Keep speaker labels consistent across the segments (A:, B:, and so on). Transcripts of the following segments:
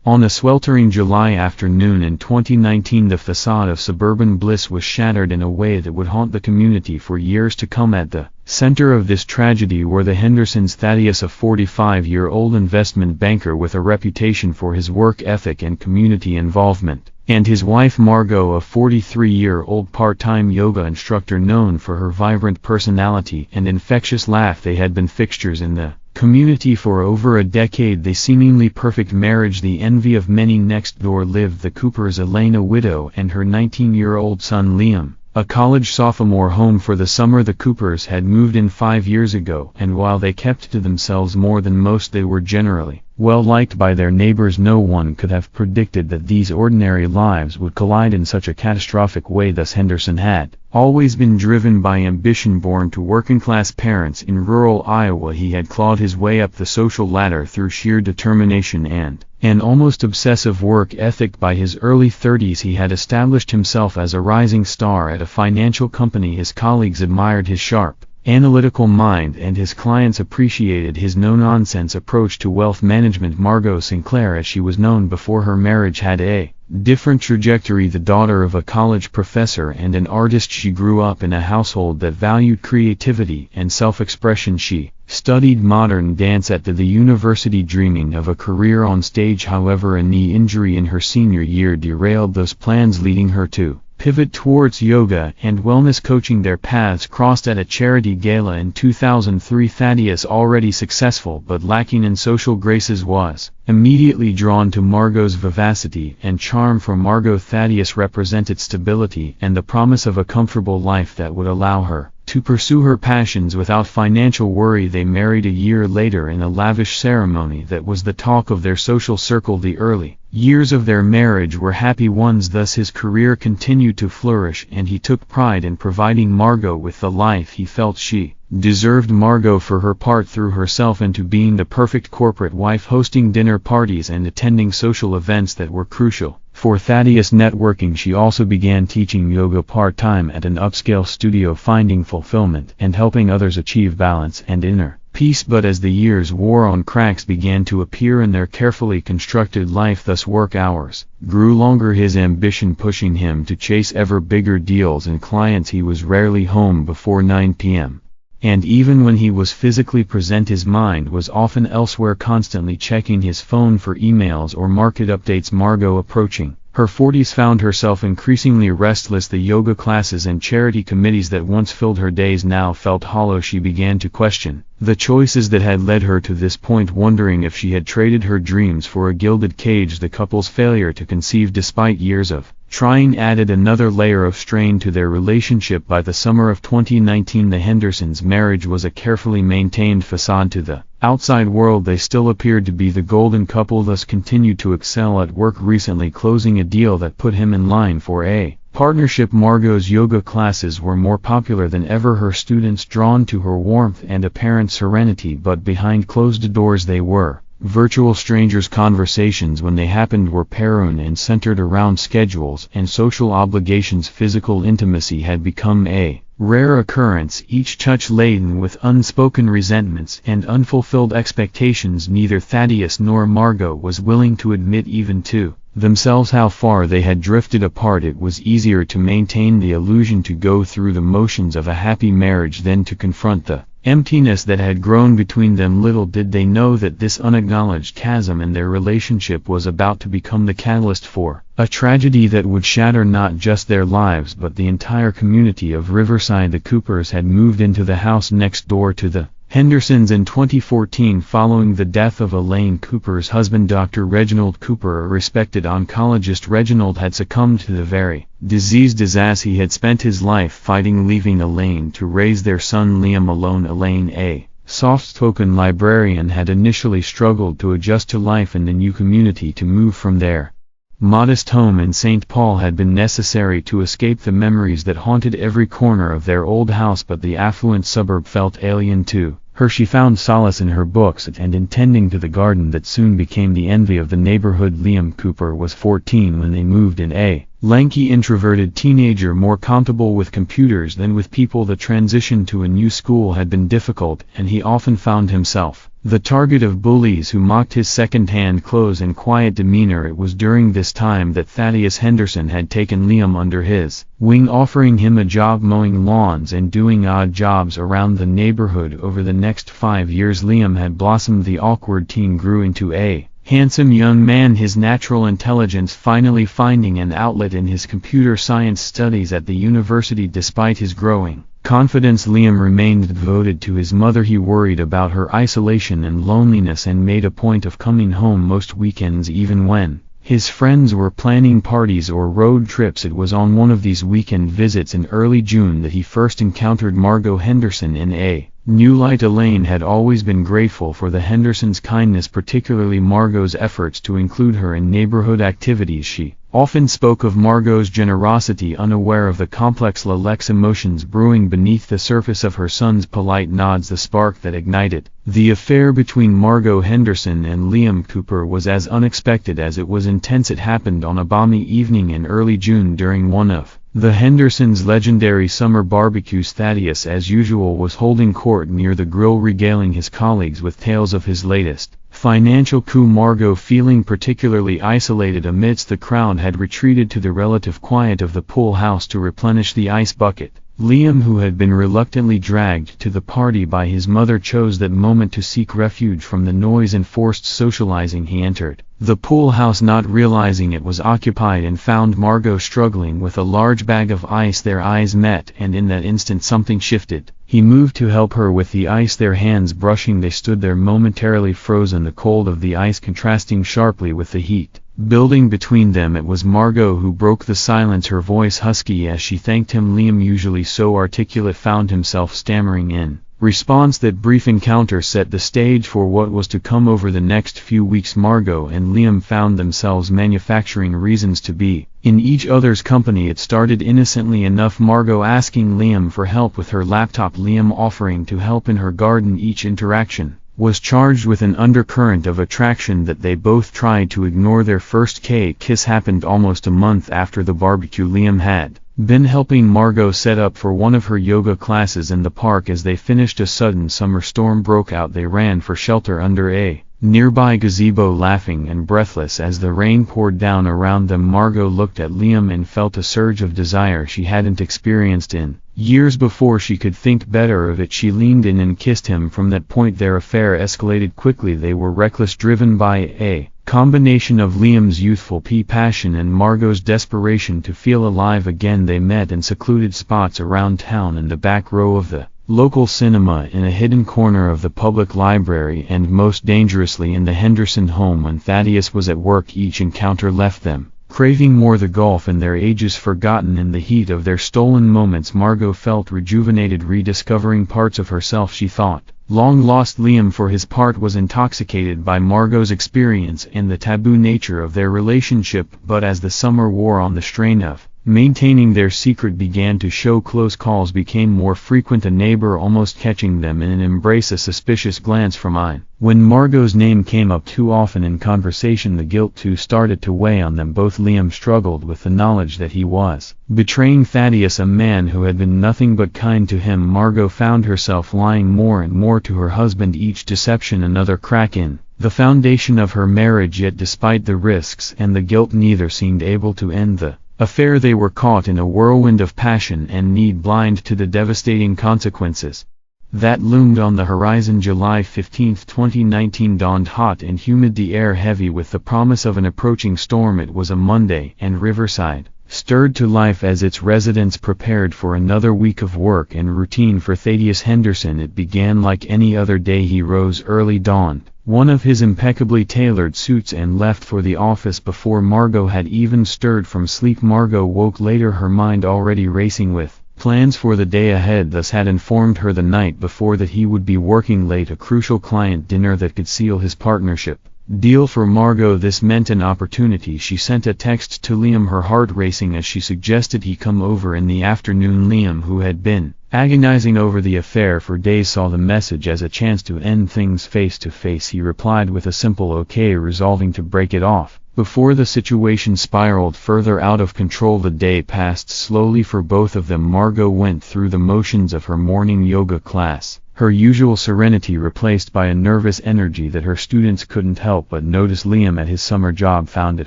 A: On a sweltering July afternoon in 2019, the facade of suburban Bliss was shattered in a way that would haunt the community for years to come. At the center of this tragedy were the Hendersons. Thaddius, a 45-year-old investment banker with a reputation for his work ethic and community involvement, and his wife Margo, a 43-year-old part-time yoga instructor known for her vibrant personality and infectious laugh. They had been fixtures in the community for over a decade. The seemingly perfect marriage, the envy of many. Next door lived the Coopers, Elaine, a widow, and her 19-year-old son Liam, a college sophomore. Home for the summer. The Coopers had moved in 5 years ago, and while they kept to themselves more than most, they were generally well liked by their neighbors. No one could have predicted that these ordinary lives would collide in such a catastrophic way. Thus Henderson had always been driven by ambition. Born to working-class parents in rural Iowa, he had clawed his way up the social ladder through sheer determination and an almost obsessive work ethic. By his early 30s he had established himself as a rising star at a financial company. His colleagues admired his sharp, analytical mind, and his clients appreciated his no-nonsense approach to wealth management. Margo Sinclair, as she was known before her marriage, had a different trajectory. The daughter of a college professor and an artist, she grew up in a household that valued creativity and self-expression. She studied modern dance at the university, dreaming of a career on stage. However, a knee injury in her senior year derailed those plans, leading her to pivot towards yoga and wellness coaching. Their paths crossed at a charity gala in 2003. Thaddius, already successful but lacking in social graces, was immediately drawn to Margo's vivacity and charm. For Margo, Thaddius represented stability and the promise of a comfortable life that would allow her to pursue her passions without financial worry. They married a year later in a lavish ceremony that was the talk of their social circle. The early years of their marriage were happy ones. Thus his career continued to flourish, and he took pride in providing Margo with the life he felt she deserved. Margo, for her part, threw herself into being the perfect corporate wife, hosting dinner parties and attending social events that were crucial for Thaddius' networking. She also began teaching yoga part-time at an upscale studio, finding fulfillment and helping others achieve balance and inner peace. But as the years wore on, cracks began to appear in their carefully constructed life. Thus work hours grew longer, his ambition pushing him to chase ever bigger deals and clients. He was rarely home before 9 p.m. And even when he was physically present, his mind was often elsewhere, constantly checking his phone for emails or market updates. Margo, approaching her 40s, found herself increasingly restless. The yoga classes and charity committees that once filled her days now felt hollow. She began to question the choices that had led her to this point, wondering if she had traded her dreams for a gilded cage. The couple's failure to conceive despite years of trying added another layer of strain to their relationship. By the summer of 2019, the Hendersons' marriage was a carefully maintained facade. To the outside world they still appeared to be the golden couple. Thus continued to excel at work, recently closing a deal that put him in line for a partnership. Margo's yoga classes were more popular than ever, her students drawn to her warmth and apparent serenity. But behind closed doors they were virtual strangers. Conversations, when they happened, were prone and centered around schedules and social obligations. Physical intimacy had become a rare occurrence, each touch laden with unspoken resentments and unfulfilled expectations. Neither Thaddius nor Margo was willing to admit, even to themselves, how far they had drifted apart. It was easier to maintain the illusion, to go through the motions of a happy marriage, than to confront the emptiness that had grown between them. Little did they know that this unacknowledged chasm in their relationship was about to become the catalyst for a tragedy that would shatter not just their lives but the entire community of Riverside. The Coopers had moved into the house next door to the Hendersons in 2014 following the death of Elaine. Cooper's husband, Dr. Reginald Cooper, a respected oncologist. Reginald had succumbed to the very disease as he had spent his life fighting, leaving Elaine to raise their son Liam alone. Elaine, a soft-spoken librarian, had initially struggled to adjust to life in the new community. To move from their modest home in St. Paul had been necessary to escape the memories that haunted every corner of their old house, but the affluent suburb felt alien to her. She found solace in her books and in tending to the garden that soon became the envy of the neighborhood. Liam Cooper was 14 when they moved in, a lanky introverted teenager more comfortable with computers than with people. The transition to a new school had been difficult, and he often found himself the target of bullies who mocked his second-hand clothes and quiet demeanor. It was during this time that Thaddius Henderson had taken Liam under his wing, offering him a job mowing lawns and doing odd jobs around the neighborhood. Over the next 5 years Liam had blossomed. The awkward teen grew into a handsome young man, his natural intelligence finally finding an outlet in his computer science studies at the university. Despite his growing confidence, Liam remained devoted to his mother. He worried about her isolation and loneliness and made a point of coming home most weekends, even when his friends were planning parties or road trips. It was on one of these weekend visits in early June that he first encountered Margo Henderson in a new light. Elaine had always been grateful for the Hendersons' kindness, particularly Margo's efforts to include her in neighborhood activities. She often spoke of Margo's generosity, unaware of the complex emotions brewing beneath the surface of her son's polite nods. The spark that ignited the affair between Margo Henderson and Liam Cooper was as unexpected as it was intense. It happened on a balmy evening in early June during one of the Hendersons' legendary summer barbecues. Thaddius, as usual, was holding court near the grill, regaling his colleagues with tales of his latest financial coup. Margo, feeling particularly isolated amidst the crowd, had retreated to the relative quiet of the pool house to replenish the ice bucket. Liam, who had been reluctantly dragged to the party by his mother, chose that moment to seek refuge from the noise and forced socializing. He entered the pool house not realizing it was occupied and found Margo struggling with a large bag of ice. Their eyes met, and in that instant something shifted. He moved to help her with the ice, their hands brushing. They stood there momentarily frozen, the cold of the ice contrasting sharply with the heat building between them. It was Margo who broke the silence, her voice husky as she thanked him. Liam, usually so articulate, found himself stammering in response. That brief encounter set the stage for what was to come over the next few weeks. Margo and Liam found themselves manufacturing reasons to be in each other's company. It started innocently enough, Margo asking Liam for help with her laptop, Liam offering to help in her garden. Each interaction was charged with an undercurrent of attraction that they both tried to ignore. Their first kiss happened almost a month after the barbecue. Liam had been helping Margo set up for one of her yoga classes in the park. As they finished, a sudden summer storm broke out. They ran for shelter under a nearby gazebo, laughing and breathless as the rain poured down around them. Margo looked at Liam and felt a surge of desire she hadn't experienced in years before. She could think better of it. She leaned in and kissed him. From that point their affair escalated quickly. They were reckless, driven by a combination of Liam's youthful passion and Margo's desperation to feel alive again. They met in secluded spots around town, in the back row of the local cinema, in a hidden corner of the public library, and most dangerously in the Henderson home when Thaddius was at work. Each encounter left them craving more, the gulf in their ages forgotten in the heat of their stolen moments. Margo felt rejuvenated, rediscovering parts of herself she thought long lost. Liam, for his part, was intoxicated by Margo's experience and the taboo nature of their relationship. But as the summer wore on, the strain of maintaining their secret began to show. Close calls became more frequent, a neighbor almost catching them in an embrace, a suspicious glance from Elaine. When Margo's name came up too often in conversation, the guilt too started to weigh on them both. Liam struggled with the knowledge that he was betraying Thaddius, a man who had been nothing but kind to him. Margo found herself lying more and more to her husband, each deception another crack in the foundation of her marriage. Yet despite the risks and the guilt, neither seemed able to end the affair. They were caught in a whirlwind of passion and need, blind to the devastating consequences that loomed on the horizon. July 15, 2019 dawned hot and humid, the air heavy with the promise of an approaching storm. It was a Monday, and Riverside stirred to life as its residents prepared for another week of work and routine. For Thaddius Henderson it began like any other day. He rose early, donned one of his impeccably tailored suits, and left for the office before Margo had even stirred from sleep. Margo woke later, her mind already racing with plans for the day ahead. Thus had informed her the night before that he would be working late, a crucial client dinner that could seal his partnership deal. For Margo this meant an opportunity. She sent a text to Liam, her heart racing as she suggested he come over in the afternoon. Liam, who had been agonizing over the affair for days, saw the message as a chance to end things face to face. He replied with a simple okay, resolving to break it off. Before the situation spiraled further out of control, the day passed slowly for both of them. Margo went through the motions of her morning yoga class, her usual serenity replaced by a nervous energy that her students couldn't help but notice. Liam at his summer job found it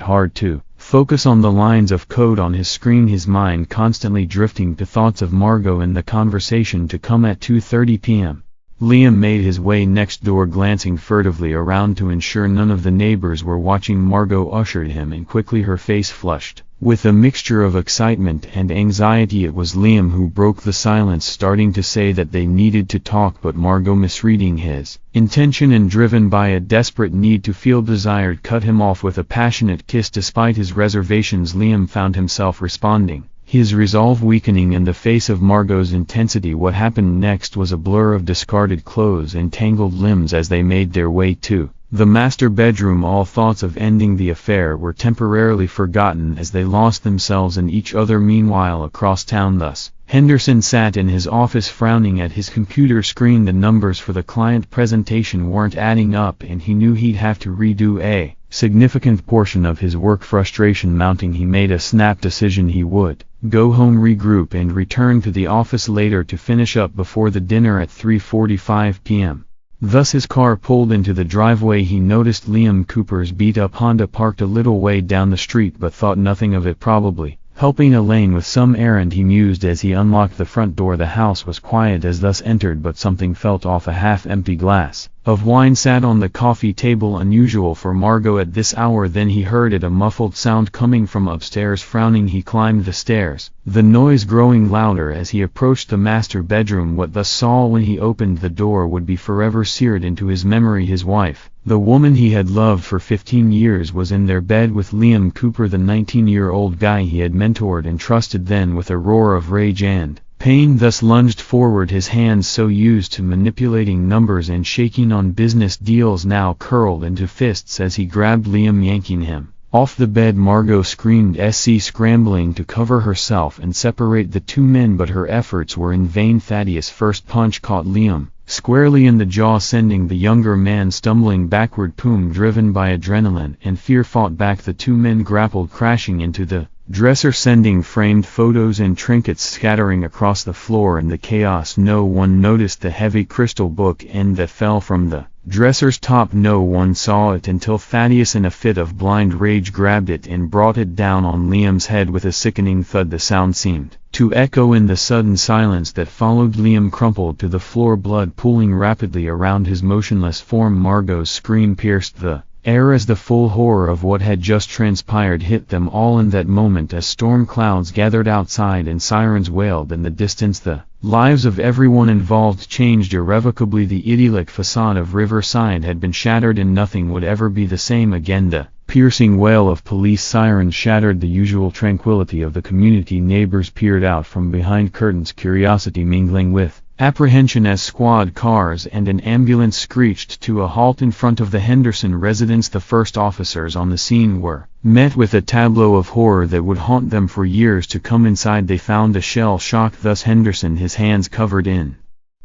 A: hard to focus on the lines of code on his screen, his mind constantly drifting to thoughts of Margo and the conversation to come at 2:30 p.m. Liam made his way next door, glancing furtively around to ensure none of the neighbors were watching. Margo ushered him in quickly, her face flushed with a mixture of excitement and anxiety. It was Liam who broke the silence, starting to say that they needed to talk, but Margo, misreading his intention and driven by a desperate need to feel desired, cut him off with a passionate kiss. Despite his reservations, Liam found himself responding, his resolve weakening in the face of Margo's intensity. What happened next was a blur of discarded clothes and tangled limbs as they made their way to the master bedroom. All thoughts of ending the affair were temporarily forgotten as they lost themselves in each other. Meanwhile, across town, thus, Henderson sat in his office frowning at his computer screen. The numbers for the client presentation weren't adding up, and he knew he'd have to redo a significant portion of his work. Frustration mounting, he made a snap decision. He would go home, regroup, and return to the office later to finish up before the dinner at 3:45 p.m. Thus his car pulled into the driveway. He noticed Liam Cooper's beat-up Honda parked a little way down the street but thought nothing of it, probably helping Elaine with some errand, he mused as he unlocked the front door. The house was quiet as thus entered, but something felt off. A half-empty glass of wine sat on the coffee table, unusual for Margo at this hour. Then he heard it, a muffled sound coming from upstairs. Frowning, he climbed the stairs, the noise growing louder as he approached the master bedroom. What thus saw when he opened the door would be forever seared into his memory. His wife, the woman he had loved for 15 years, was in their bed with Liam Cooper, the 19-year-old guy he had mentored and trusted. Then, with a roar of rage and pain, thus lunged forward, his hands, so used to manipulating numbers and shaking on business deals, now curled into fists as he grabbed Liam, yanking him off the bed. Margo screamed, scrambling to cover herself and separate the two men, but her efforts were in vain. Thaddius' first punch caught Liam squarely in the jaw, sending the younger man stumbling backward. Driven by adrenaline and fear, fought back. The two men grappled, crashing into the dresser, sending framed photos and trinkets scattering across the floor. In the chaos, no one noticed the heavy crystal bookend that fell from the dresser's top. No one saw it until Thaddius, in a fit of blind rage, grabbed it and brought it down on Liam's head with a sickening thud. The sound seemed to echo in the sudden silence that followed. Liam crumpled to the floor, blood pooling rapidly around his motionless form. Margo's scream pierced the air as the full horror of what had just transpired hit them all in that moment. As storm clouds gathered outside and sirens wailed in the distance, the lives of everyone involved changed irrevocably. The idyllic facade of Riverside had been shattered, and nothing would ever be the same again. The piercing wail of police sirens shattered the usual tranquility of the community. Neighbors peered out from behind curtains, curiosity mingling with apprehension as squad cars and an ambulance screeched to a halt in front of the Henderson residence. The first officers on the scene were met with a tableau of horror that would haunt them for years to come. Inside, they found a shell-shocked thus Henderson, his hands covered in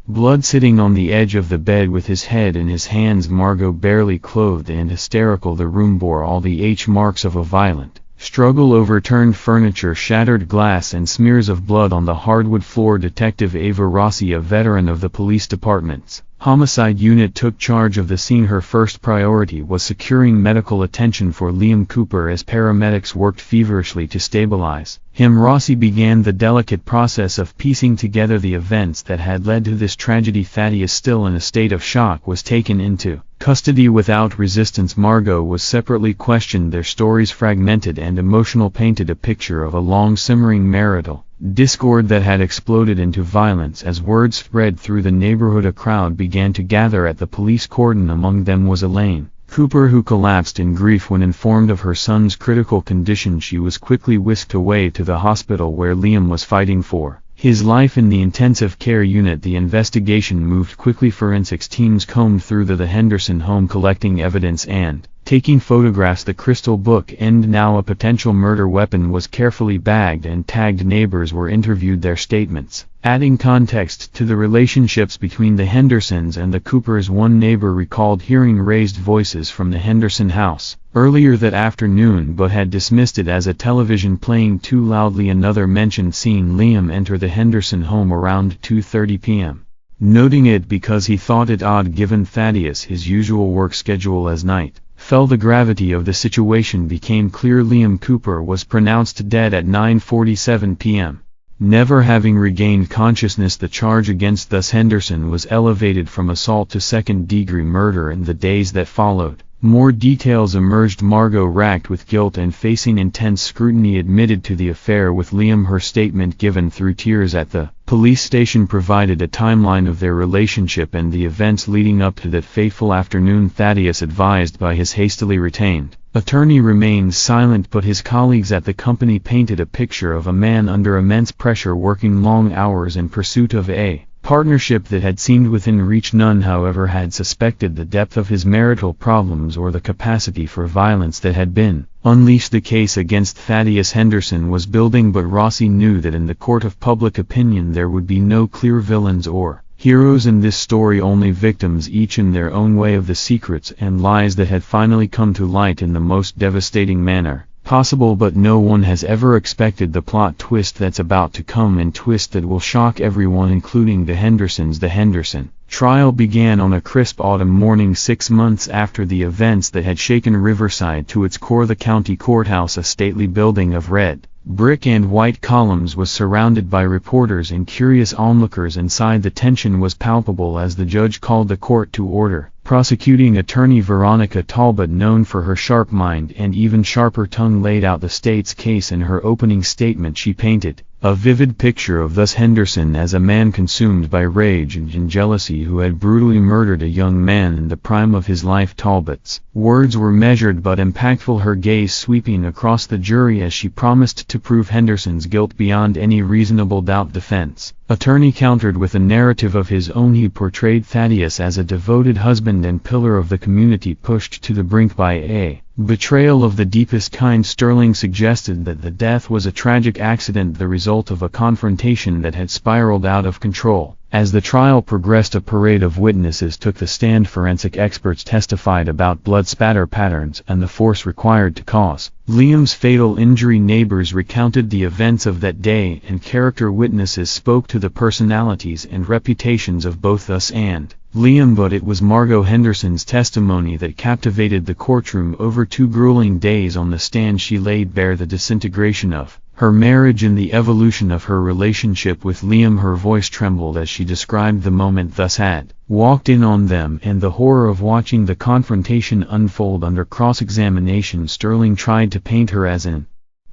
A: blood, sitting on the edge of the bed with his head in his hands. Margo, barely clothed and hysterical. The room bore all the marks of a violent struggle: overturned furniture, shattered glass, and smears of blood on the hardwood floor. Detective Ava Rossi, a veteran of the police department's homicide unit, took charge of the scene. Her first priority was securing medical attention for Liam Cooper as paramedics worked feverishly to stabilize him. Rossi began the delicate process of piecing together the events that had led to this tragedy. Thaddius, still in a state of shock, was taken into custody without resistance. Margo was separately questioned. Their stories, fragmented and emotional, painted a picture of a long simmering marital discord that had exploded into violence as word spread through the neighborhood. A crowd began to gather at the police cordon. Among them was Elaine Cooper, who collapsed in grief when informed of her son's critical condition. She was quickly whisked away to the hospital where Liam was fighting for his life in the intensive care unit. The investigation moved quickly. Forensics teams combed through the Henderson home collecting evidence and taking photographs. The crystal book and now a potential murder weapon was carefully bagged and tagged. Neighbors were interviewed, their statements adding context to the relationships between the Hendersons and the Coopers. One neighbor recalled hearing raised voices from the Henderson house earlier that afternoon but had dismissed it as a television playing too loudly. Another mentioned seeing Liam enter the Henderson home around 2:30 p.m., noting it because he thought it odd given Thaddius his usual work schedule as night fell. The gravity of the situation became clear. Liam Cooper was pronounced dead at 9:47 p.m. Never having regained consciousness. The charge against thus Henderson was elevated from assault to second-degree murder. In the days that followed, more details emerged. Margo, racked with guilt and facing intense scrutiny, admitted to the affair with Liam. Her statement, given through tears at the police station, provided a timeline of their relationship and the events leading up to that fateful afternoon. Thaddius, advised by his hastily retained attorney, remained silent, but his colleagues at the company painted a picture of a man under immense pressure, working long hours in pursuit of a partnership that had seemed within reach. None, however, had suspected the depth of his marital problems or the capacity for violence that had been unleashed. The case against Thaddius Henderson was building, but Rossi knew that in the court of public opinion there would be no clear villains or heroes in this story, only victims, each in their own way, of the secrets and lies that had finally come to light in the most devastating manner possible. But no one has ever expected the plot twist that's about to come, and twist that will shock everyone, including the Hendersons. The Henderson trial began on a crisp autumn morning 6 months after the events that had shaken Riverside to its core. The county courthouse, a stately building of red brick and white columns, was surrounded by reporters and curious onlookers. Inside, the tension was palpable as the judge called the court to order. Prosecuting attorney Veronica Talbot, known for her sharp mind and even sharper tongue, laid out the state's case. In her opening statement she painted a vivid picture of thus Henderson as a man consumed by rage and jealousy who had brutally murdered a young man in the prime of his life. Talbot's words were measured but impactful, her gaze sweeping across the jury as she promised to prove Henderson's guilt beyond any reasonable doubt. Defense attorney countered with a narrative of his own. He portrayed Thaddius as a devoted husband and pillar of the community, pushed to the brink by a betrayal of the deepest kind. Sterling suggested that the death was a tragic accident, the result of a confrontation that had spiraled out of control. As the trial progressed, a parade of witnesses took the stand. Forensic experts testified about blood spatter patterns and the force required to cause Liam's fatal injury. Neighbors recounted the events of that day, and character witnesses spoke to the personalities and reputations of both us and Liam. But it was Margo Henderson's testimony that captivated the courtroom. Over 2 grueling days on the stand, she laid bare the disintegration of her marriage and the evolution of her relationship with Liam. Her voice trembled as she described the moment thus had walked in on them and the horror of watching the confrontation unfold. Under cross-examination, Sterling tried to paint her as an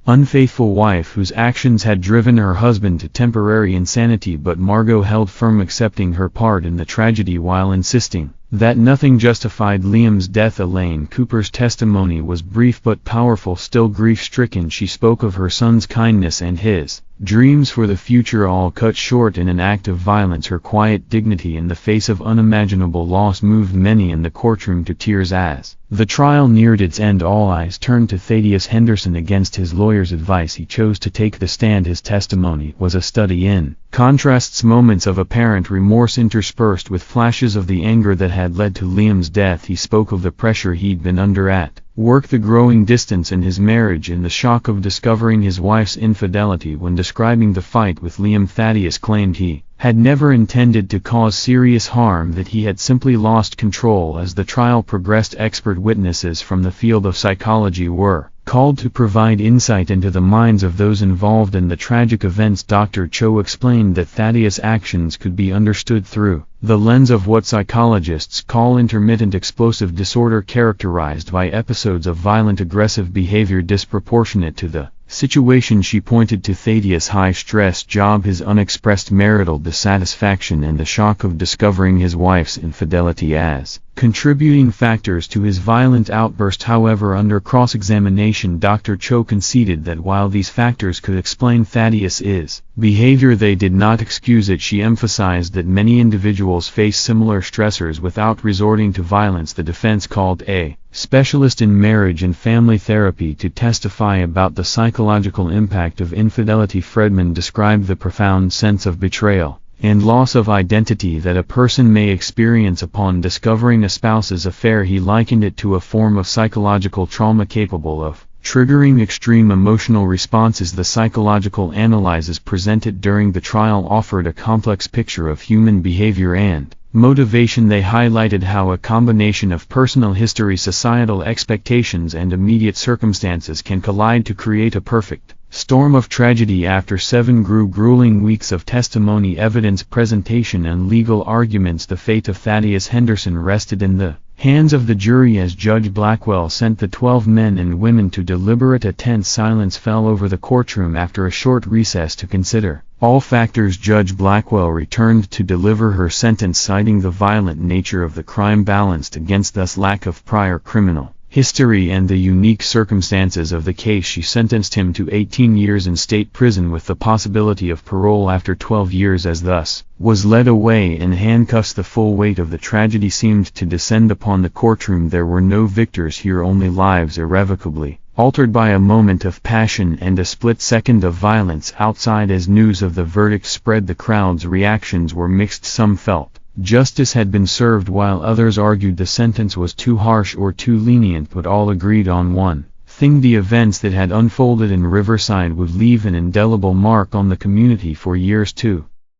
A: unfaithful wife whose actions had driven her husband to temporary insanity, but Margo held firm, accepting her part in the tragedy while insisting that nothing justified Liam's death. Elaine Cooper's testimony was brief but powerful. Still grief-stricken, she spoke of her son's kindness and his dreams for the future, all cut short in an act of violence. Her quiet dignity in the face of unimaginable loss moved many in the courtroom to tears. As the trial neared its end, all eyes turned to Thaddius Henderson. Against his lawyer's advice, he chose to take the stand. His testimony was a study in contrasts, moments of apparent remorse interspersed with flashes of the anger that had led to Liam's death. He spoke of the pressure he'd been under at work, the growing distance in his marriage, and the shock of discovering his wife's infidelity. When describing the fight with Liam, Thaddius claimed he had never intended to cause serious harm, that he had simply lost control. As the trial progressed, expert witnesses from the field of psychology were called to provide insight into the minds of those involved in the tragic events. Dr. Cho explained that Thaddius' actions could be understood through the lens of what psychologists call intermittent explosive disorder, characterized by episodes of violent aggressive behavior disproportionate to the situation. She pointed to Thaddius' high-stress job, his unexpressed marital dissatisfaction, and the shock of discovering his wife's infidelity as contributing factors to his violent outburst. However, under cross-examination, Dr. Cho conceded that while these factors could explain Thaddius' behavior, they did not excuse it. She emphasized that many individuals face similar stressors without resorting to violence. The defense called a specialist in marriage and family therapy, to testify about the psychological impact of infidelity. Fredman described the profound sense of betrayal and loss of identity that a person may experience upon discovering a spouse's affair. He likened it to a form of psychological trauma capable of triggering extreme emotional responses. The psychological analyses presented during the trial offered a complex picture of human behavior and motivation. They highlighted how a combination of personal history, societal expectations, and immediate circumstances can collide to create a perfect storm of tragedy. After 7 grueling weeks of testimony, evidence presentation, and legal arguments, the fate of Thaddius Henderson rested in the hands of the jury as Judge Blackwell sent the 12 men and women to deliberate. A tense silence fell over the courtroom after a short recess to consider all factors. Judge Blackwell returned to deliver her sentence, citing the violent nature of the crime balanced against this lack of prior criminal history and the unique circumstances of the case. She sentenced him to 18 years in state prison with the possibility of parole after 12 years, as thus was led away in handcuffs. The full weight of the tragedy seemed to descend upon the courtroom. There were no victors here, only lives irrevocably altered by a moment of passion and a split second of violence. Outside, as news of the verdict spread, the crowd's reactions were mixed. Some felt justice had been served, while others argued the sentence was too harsh or too lenient, but all agreed on one thing: the events that had unfolded in Riverside would leave an indelible mark on the community for years to